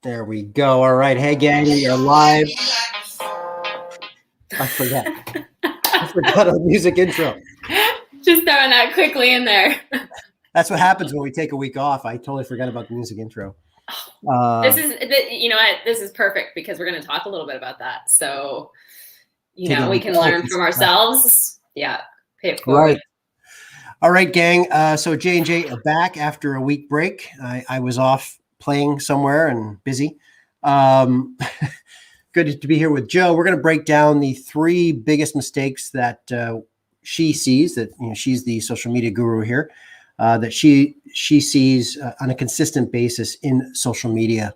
There we go. All right. Hey, gang, we are live. I forgot our music intro. Just throwing that quickly in there. That's what happens when we take a week off. I totally forgot about the music intro. This is perfect because we're going to talk a little bit about that. So, we can learn from ourselves. Yeah. Pay it forward. Right. All right, gang. So J&J are back after a week break. I was off playing somewhere and busy. Good to be here with Jo. We're going to break down the 3 biggest mistakes that she sees, that she's the social media guru here, that she sees on a consistent basis in social media.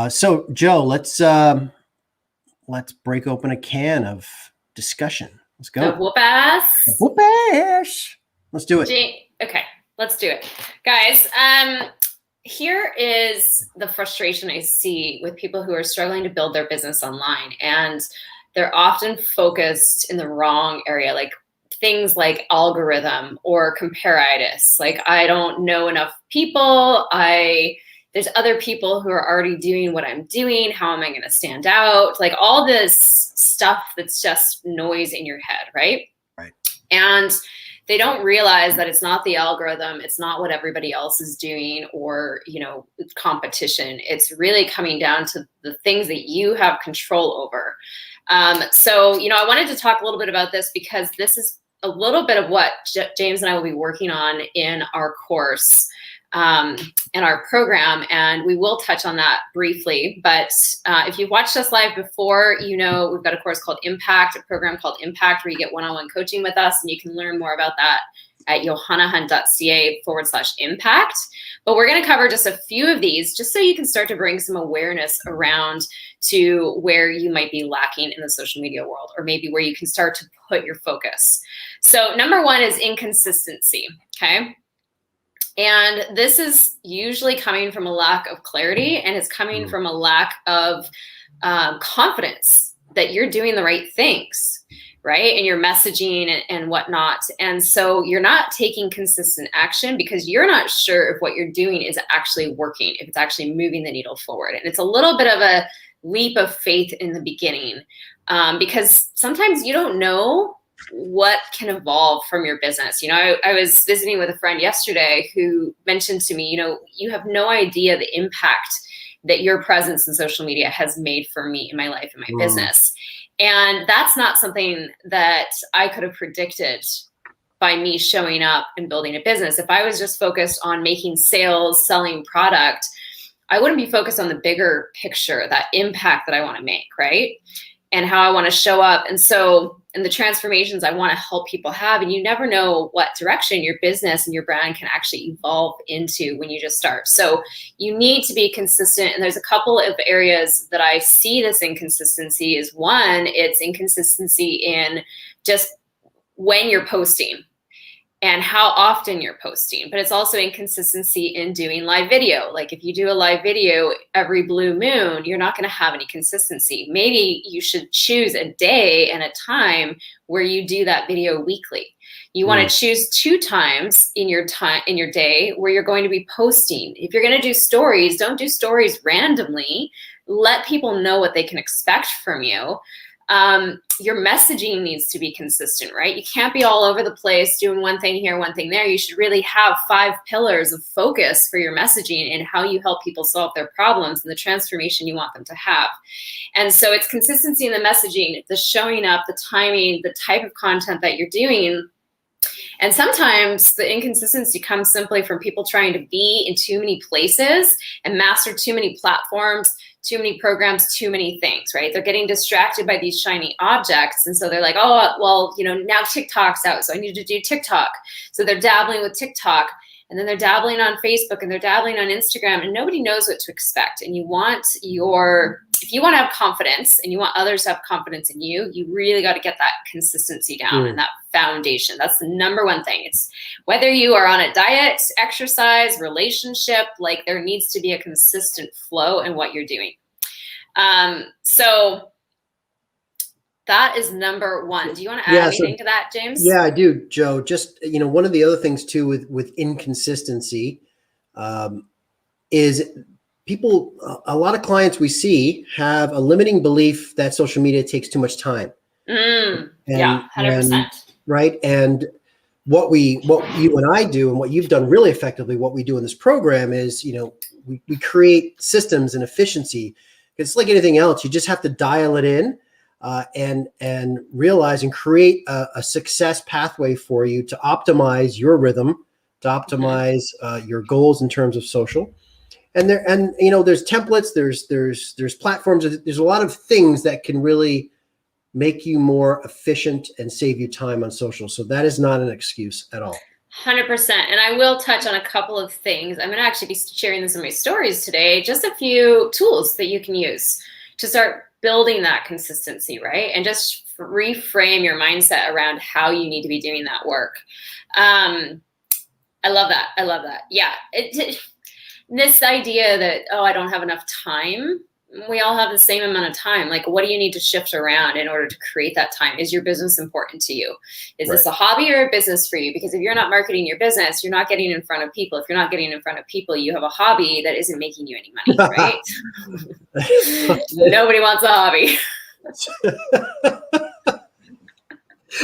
So Jo, let's break open a can of discussion. Let's go. Whoop ass. Whoop ass. Let's do it. Okay, let's do it. Guys, here is the frustration I see with people who are struggling to build their business online, and they're often focused in the wrong area, like things like algorithm or comparitis. Like, I don't know enough people. There's other people who are already doing what I'm doing. How am I going to stand out? Like all this stuff that's just noise in your head, right? Right. And they don't realize that it's not the algorithm. It's not what everybody else is doing or, competition. It's really coming down to the things that you have control over. So, I wanted to talk a little bit about this because this is a little bit of what James and I will be working on in our course, in our program, and we will touch on that briefly. But if you've watched us live before, we've got a course called Impact, a program called Impact, where you get one-on-one coaching with us, and you can learn more about that at johannahunt.ca/impact. But we're going to cover just a few of these, just so you can start to bring some awareness around to where you might be lacking in the social media world, or maybe where you can start to put your focus. So number 1 is inconsistency, okay? And this is usually coming from a lack of clarity, and it's coming from a lack of confidence that you're doing the right things, right? And you're messaging and whatnot. And so you're not taking consistent action because you're not sure if what you're doing is actually working, if it's actually moving the needle forward. And it's a little bit of a leap of faith in the beginning, because sometimes you don't know what can evolve from your business. I was visiting with a friend yesterday who mentioned to me, you have no idea the impact that your presence in social media has made for me in my life and my business. And that's not something that I could have predicted by me showing up and building a business. If I was just focused on making sales, selling product, I wouldn't be focused on the bigger picture, that impact that I want to make, right? And how I want to show up. And so, and the transformations I want to help people have. And you never know what direction your business and your brand can actually evolve into when you just start. So you need to be consistent. And there's a couple of areas that I see this inconsistency is. One, it's inconsistency in just when you're posting and how often you're posting, but it's also inconsistency in doing live video. Like if you do a live video every blue moon, you're not going to have any consistency. Maybe you should choose a day and a time where you do that video weekly. You want to choose 2 times in your day where you're going to be posting. If you're going to do stories, don't do stories randomly. Let people know what they can expect from you. Your messaging needs to be consistent, right? You can't be all over the place doing one thing here, one thing there. You should really have 5 pillars of focus for your messaging and how you help people solve their problems and the transformation you want them to have. And so it's consistency in the messaging, the showing up, the timing, the type of content that you're doing. And sometimes the inconsistency comes simply from people trying to be in too many places and master too many platforms, too many programs, too many things, right? They're getting distracted by these shiny objects. And so they're like, oh, well, now TikTok's out, so I need to do TikTok. So they're dabbling with TikTok, and then they're dabbling on Facebook, and they're dabbling on Instagram, and nobody knows what to expect. And if you want to have confidence and you want others to have confidence in you, you really got to get that consistency down and that foundation. That's the number 1 thing. It's whether you are on a diet, exercise, relationship, like there needs to be a consistent flow in what you're doing. So that is number 1. Do you want to add anything to that, James? Yeah, I do, Jo. Just, one of the other things too with inconsistency is people, a lot of clients we see have a limiting belief that social media takes too much time. Yeah, 100%. Right. And what you and I do, and what you've done really effectively, what we do in this program is, we create systems and efficiency. It's like anything else. You just have to dial it in and realize and create a success pathway for you to optimize your rhythm, to optimize your goals in terms of social. And there's templates, there's platforms, there's a lot of things that can really make you more efficient and save you time on social. So that is not an excuse at all. 100%. And I will touch on a couple of things. I'm going to actually be sharing this in my stories today, just a few tools that you can use to start building that consistency, right? And just reframe your mindset around how you need to be doing that work. I love that. Yeah. This idea that, I don't have enough time. We all have the same amount of time. Like, what do you need to shift around in order to create that time? Is your business important to you? Is this a hobby or a business for you? Because if you're not marketing your business, you're not getting in front of people. If you're not getting in front of people, you have a hobby that isn't making you any money, right? Nobody wants a hobby.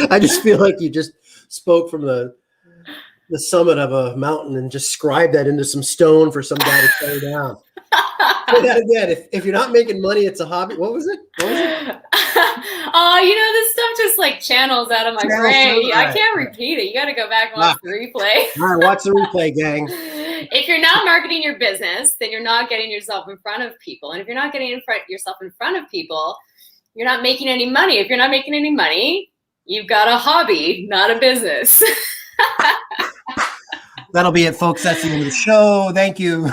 I just feel like you just spoke from the summit of a mountain and just scribed that into some stone for some guy to tear down. Say that again. If you're not making money, it's a hobby. What was it? This stuff just like channels out of my brain. I can't repeat it. You got to go back and watch the replay. All right, watch the replay, gang. If you're not marketing your business, then you're not getting yourself in front of people. And if you're not getting yourself in front of people, you're not making any money. If you're not making any money, you've got a hobby, not a business. That'll be it, folks. That's the end of the show. Thank you.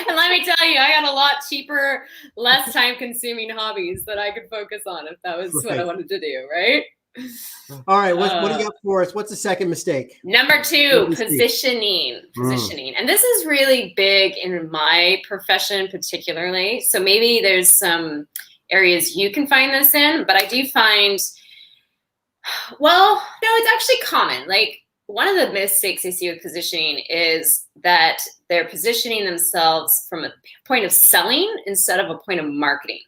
And let me tell you, I got a lot cheaper, less time-consuming hobbies that I could focus on if that was what I wanted to do, right? All right. What do you got for us? What's the second mistake? Number 2, positioning. And this is really big in my profession particularly. So maybe there's some areas you can find this in, but I do find, it's actually common. Like, one of the mistakes I see with positioning is that they're positioning themselves from a point of selling instead of a point of marketing.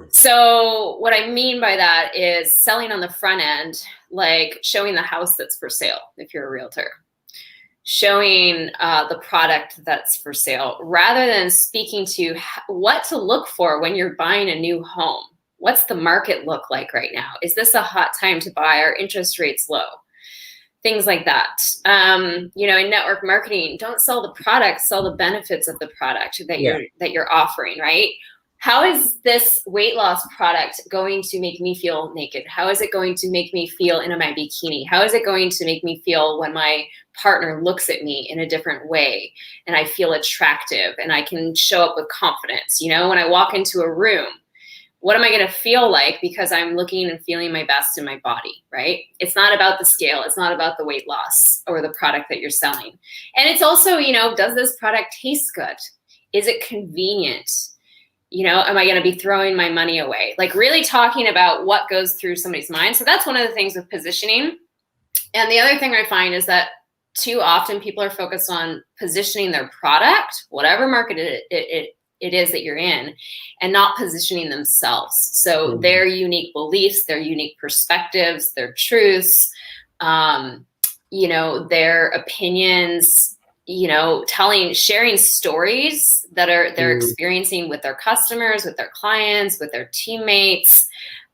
So what I mean by that is selling on the front end, like showing the house that's for sale if you're a realtor, showing the product that's for sale, rather than speaking to what to look for when you're buying a new home. What's the market look like right now? Is this a hot time to buy? Are interest rates low? Things like that. In network marketing, don't sell the product, sell the benefits of the product that you're offering, right? How is this weight loss product going to make me feel naked? How is it going to make me feel in my bikini? How is it going to make me feel when my partner looks at me in a different way and I feel attractive and I can show up with confidence? When I walk into a room, what am I going to feel like because I'm looking and feeling my best in my body, right? It's not about the scale. It's not about the weight loss or the product that you're selling. And it's also, does this product taste good? Is it convenient? Am I going to be throwing my money away? Like, really talking about what goes through somebody's mind. So that's one of the things with positioning. And the other thing I find is that too often people are focused on positioning their product, whatever market it is that you're in, and not positioning themselves. So their unique beliefs, their unique perspectives, their truths, their opinions, sharing stories that they're experiencing with their customers, with their clients, with their teammates,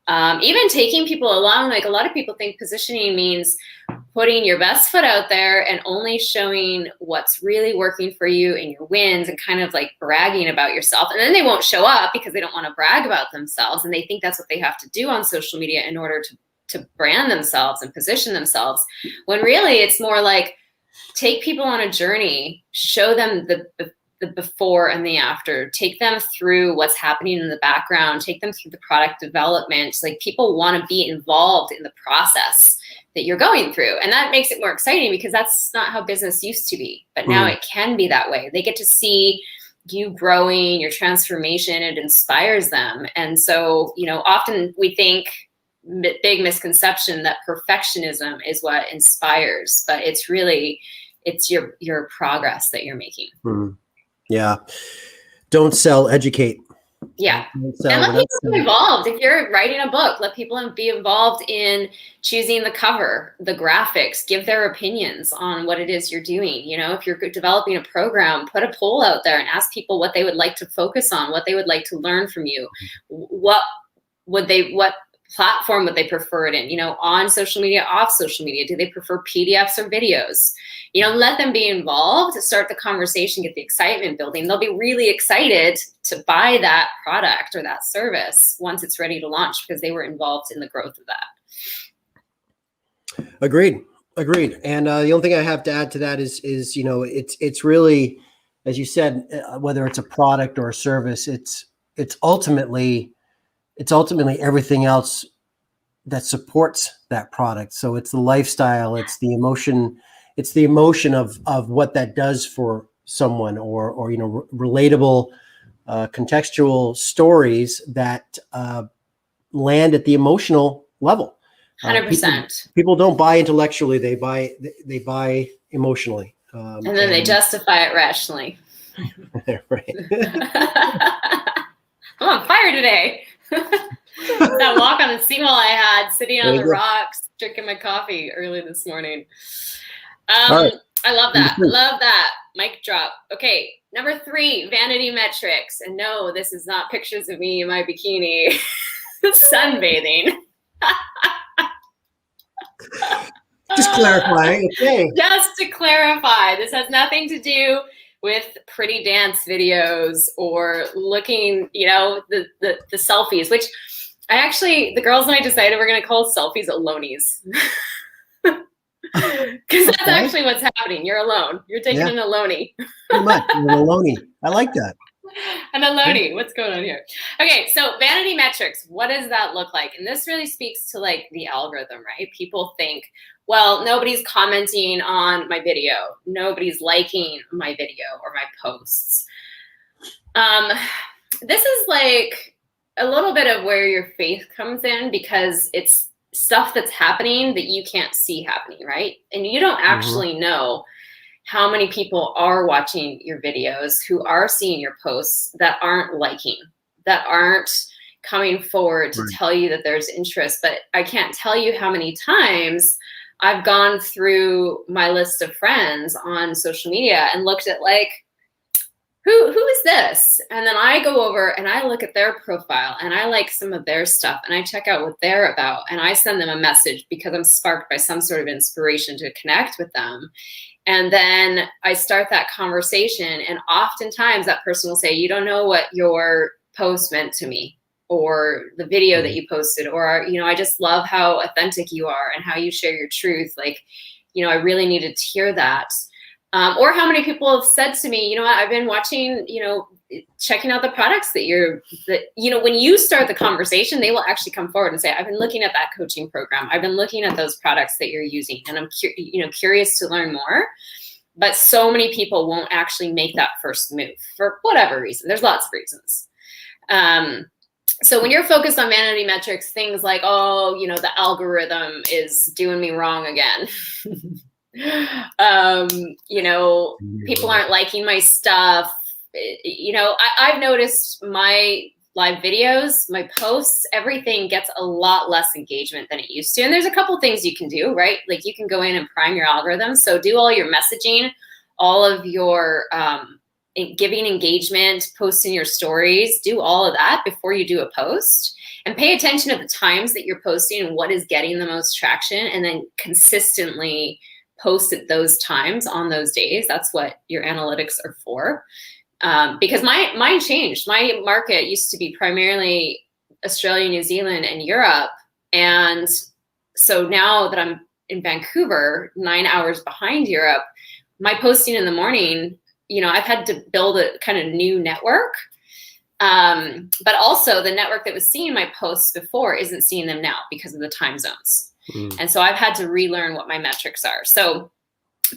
even taking people along. Like, a lot of people think positioning means putting your best foot out there and only showing what's really working for you and your wins and kind of like bragging about yourself. And then they won't show up because they don't want to brag about themselves. And they think that's what they have to do on social media in order to brand themselves and position themselves. When really it's more like, take people on a journey, show them the before and the after, take them through what's happening in the background, take them through the product development. Like, people want to be involved in the process that you're going through. And that makes it more exciting because that's not how business used to be. But now it can be that way. They get to see you growing, your transformation. It inspires them. And so, often we think, big misconception, that perfectionism is what inspires, but it's your progress that you're making. Yeah. Don't sell, educate. Yeah. Don't sell, And let we're not people be selling. involved. If you're writing a book, let people be involved in choosing the cover, the graphics, give their opinions on what it is you're doing. You know, if you're developing a program, put a poll out there and ask people what they would like to focus on, what they would like to learn from you. What platform would they prefer it in? You know, on social media, off social media? Do they prefer PDFs or videos? You know, let them be involved, start the conversation, get the excitement building. They'll be really excited to buy that product or that service once it's ready to launch because they were involved in the growth of that. Agreed. And the only thing I have to add to that is you know, it's really, as you said, whether it's a product or a service, it's ultimately everything else that supports that product. So it's the lifestyle, it's the emotion of what that does for someone, or you know, relatable, contextual stories that land at the emotional level. 100%. People don't buy intellectually; they buy emotionally, and then they justify it rationally. Right. I'm on fire today. That walk on the seawall I had, sitting on the rocks, drinking my coffee early this morning. Right. I love that. Love that. Mic drop. Okay, number 3, vanity metrics. And no, this is not pictures of me in my bikini sunbathing. Just clarifying. Okay. Just to clarify, this has nothing to do with pretty dance videos or looking, you know, the selfies, which the girls and I decided we're going to call selfies alonies. Because that's actually what's happening. You're alone. You're taking an aloni. Pretty much. An aloni. I like that. An aloni. What's going on here? Okay, so vanity metrics. What does that look like? And this really speaks to like the algorithm, right? People think, well, nobody's commenting on my video. Nobody's liking my video or my posts. This is like a little bit of where your faith comes in, because it's stuff that's happening that you can't see happening, right? And you don't actually know how many people are watching your videos, who are seeing your posts, that aren't liking, that aren't coming forward to tell you that there's interest. But I can't tell you how many times I've gone through my list of friends on social media and looked at like, who is this? And then I go over and I look at their profile and I like some of their stuff and I check out what they're about and I send them a message because I'm sparked by some sort of inspiration to connect with them. And then I start that conversation, and oftentimes that person will say, you don't know what your post meant to me, or the video that you posted, or, you know, I just love how authentic you are and how you share your truth. Like, you know, I really needed to hear that. Or how many people have said to me, you know what, I've been watching, you know, checking out the products that you know, when you start the conversation, they will actually come forward and say, I've been looking at that coaching program. I've been looking at those products that you're using, and I'm curious to learn more. But so many people won't actually make that first move for whatever reason. There's lots of reasons. So when you're focused on vanity metrics, things like, oh, you know, the algorithm is doing me wrong again. You know, people aren't liking my stuff. You know, I've noticed my live videos, my posts, everything gets a lot less engagement than it used to. And there's a couple things you can do, right? Like you can go in and prime your algorithm. So do all your messaging, all of your giving engagement, posting your stories, do all of that before you do a post. And pay attention to the times that you're posting and what is getting the most traction, and then consistently post at those times on those days. That's what your analytics are for. Because mine changed. My market used to be primarily Australia, New Zealand, and Europe. And so now that I'm in Vancouver, 9 hours behind Europe, my posting in the morning, you know, I've had to build a kind of new network. But also the network that was seeing my posts before isn't seeing them now because of the time zones. And so I've had to relearn what my metrics are. So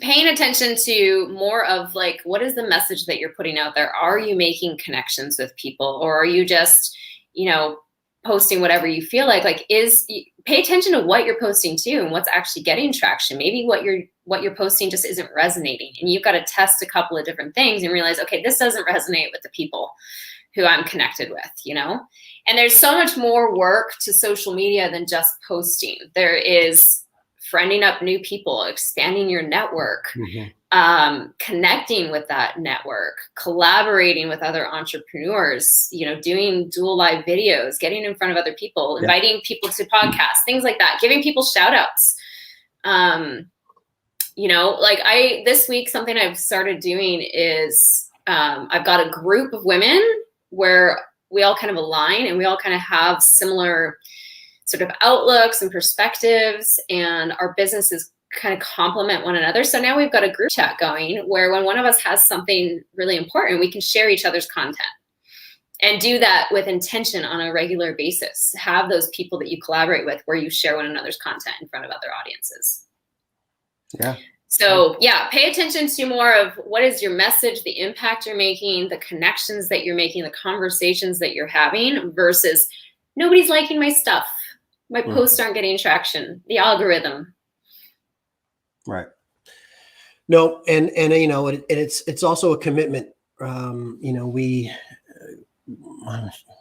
paying attention to more of like, what is the message that you're putting out there? Are you making connections with people, or are you just, you know, posting whatever you feel like? Like, pay attention to what you're posting too and what's actually getting traction. Maybe what what you're posting just isn't resonating. And you've got to test a couple of different things and realize, okay, this doesn't resonate with the people who I'm connected with, you know? And there's so much more work to social media than just posting. There is friending up new people, expanding your network, connecting with that network, collaborating with other entrepreneurs, you know, doing dual live videos, getting in front of other people, inviting people to podcasts, things like that, giving people shout outs. You know, like this week, something I've started doing is I've got a group of women where we all kind of align and we all kind of have similar sort of outlooks and perspectives, and our businesses kind of complement one another. So now we've got a group chat going where when one of us has something really important, we can share each other's content and do that with intention on a regular basis. Have those people that you collaborate with where you share one another's content in front of other audiences. Yeah. So yeah, pay attention to more of what is your message, the impact you're making, the connections that you're making, the conversations that you're having versus nobody's liking my stuff. My posts aren't getting traction, the algorithm. Right. No, and you know, it's also a commitment. You know, we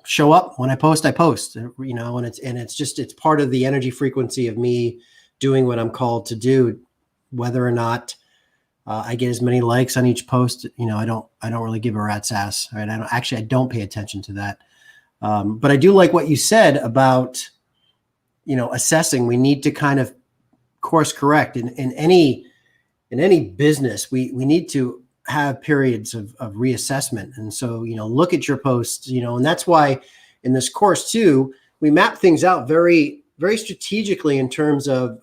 show up when I post, you know, and it's part of the energy frequency of me doing what I'm called to do, whether or not I get as many likes on each post. You know, I don't really give a rat's ass. Right. I don't pay attention to that. But I do like what you said about, you know, assessing. We need to kind of course correct in any business. We need to have periods of reassessment. And so, you know, look at your posts, you know, and that's why in this course too, we map things out very, very strategically in terms of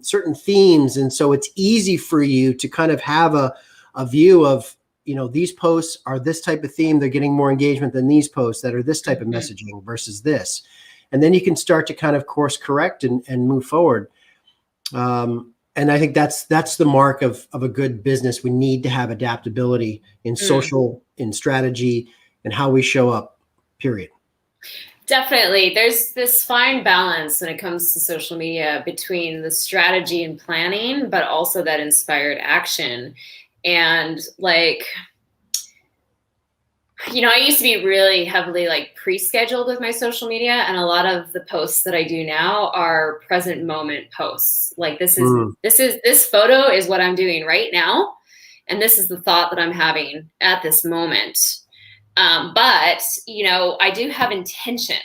certain themes. And so it's easy for you to kind of have a view of, you know, these posts are this type of theme. They're getting more engagement than these posts that are this type of messaging versus this. And then you can start to kind of course correct and move forward. And I think that's the mark of a good business. We need to have adaptability in social, in strategy, and how we show up, period. Definitely. There's this fine balance when it comes to social media between the strategy and planning, but also that inspired action. And like, you know, I used to be really heavily like pre-scheduled with my social media, and a lot of the posts that I do now are present moment posts. Like this photo is what I'm doing right now, and this is the thought that I'm having at this moment. But you know, I do have intention,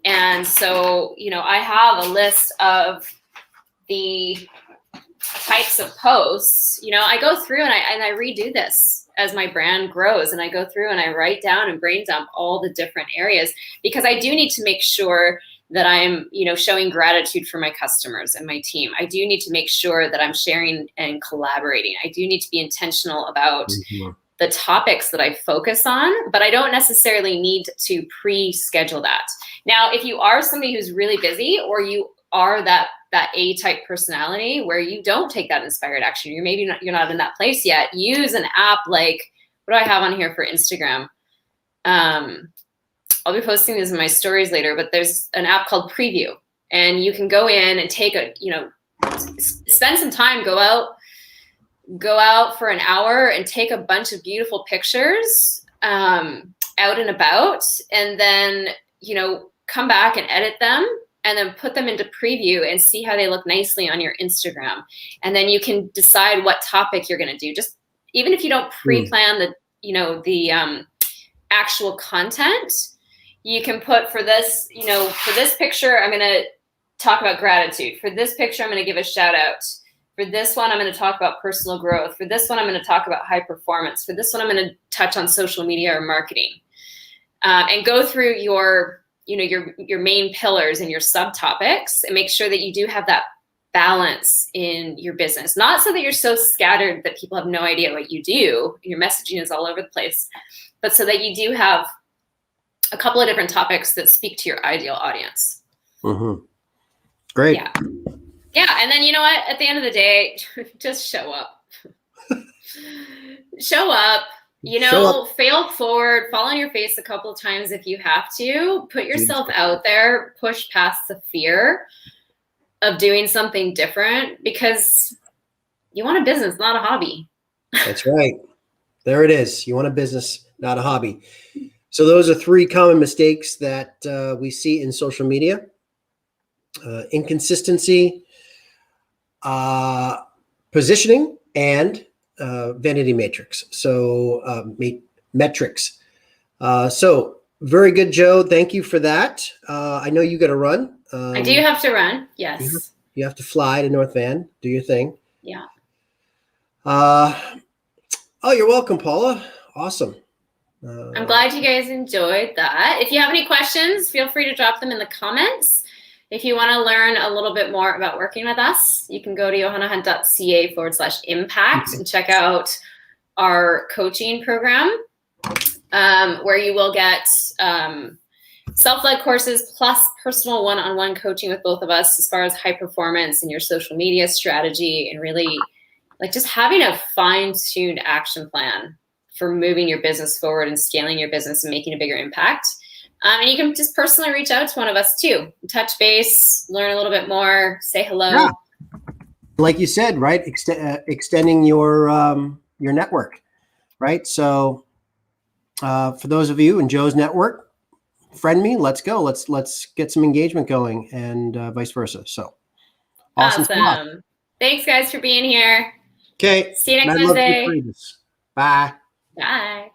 and so you know, I have a list of the types of posts. You know, I go through and I redo this as my brand grows, and I go through and I write down and brain dump all the different areas, because I do need to make sure that I'm, you know, showing gratitude for my customers and my team. I do need to make sure that I'm sharing and collaborating. I do need to be intentional about the topics that I focus on, but I don't necessarily need to pre-schedule that. Now, if you are somebody who's really busy, or you are that A-type personality where you don't take that inspired action, you're not in that place yet, use an app like, what do I have on here for Instagram? I'll be posting these in my stories later, but there's an app called Preview, and you can go in and take spend some time, go out for an hour and take a bunch of beautiful pictures out and about, and then, you know, come back and edit them, and then put them into Preview and see how they look nicely on your Instagram. And then you can decide what topic you're going to do. Just even if you don't pre-plan the actual content, you can put for this picture, I'm going to talk about gratitude. For this picture, I'm going to give a shout out. For this one, I'm going to talk about personal growth. For this one, I'm going to talk about high performance. For this one, I'm going to touch on social media or marketing, and go through your main pillars and your subtopics, and make sure that you do have that balance in your business. Not so that you're so scattered that people have no idea what you do, your messaging is all over the place, but so that you do have a couple of different topics that speak to your ideal audience. Great. Yeah. And then, you know what, at the end of the day, just show up. Show up. Fail forward, fall on your face a couple of times if you have to. Put yourself out there, push past the fear of doing something different, because You want a business, not a hobby. That's right. There it is. You want a business, not a hobby. So those are 3 common mistakes that we see in social media. Inconsistency, positioning, and vanity matrix. So metrics. So very good, Joe. Thank you for that. I know you got to run. I do have to run. Yes. You have to fly to North Van, do your thing. Yeah. Oh, you're welcome, Paula. Awesome. I'm glad you guys enjoyed that. If you have any questions, feel free to drop them in the comments. If you want to learn a little bit more about working with us, you can go to johannahunt.ca/impact and check out our coaching program, where you will get self-led courses plus personal one-on-one coaching with both of us as far as high performance and your social media strategy, and really like just having a fine-tuned action plan for moving your business forward and scaling your business and making a bigger impact. And you can just personally reach out to one of us too, touch base, learn a little bit more, say hello. Yeah. Like you said, right? Extending your network, right? So for those of you in Joe's network, friend me. Let's go. Let's get some engagement going, and vice versa. So awesome. Thanks, guys, for being here. Okay. See you next Wednesday. Bye. Bye.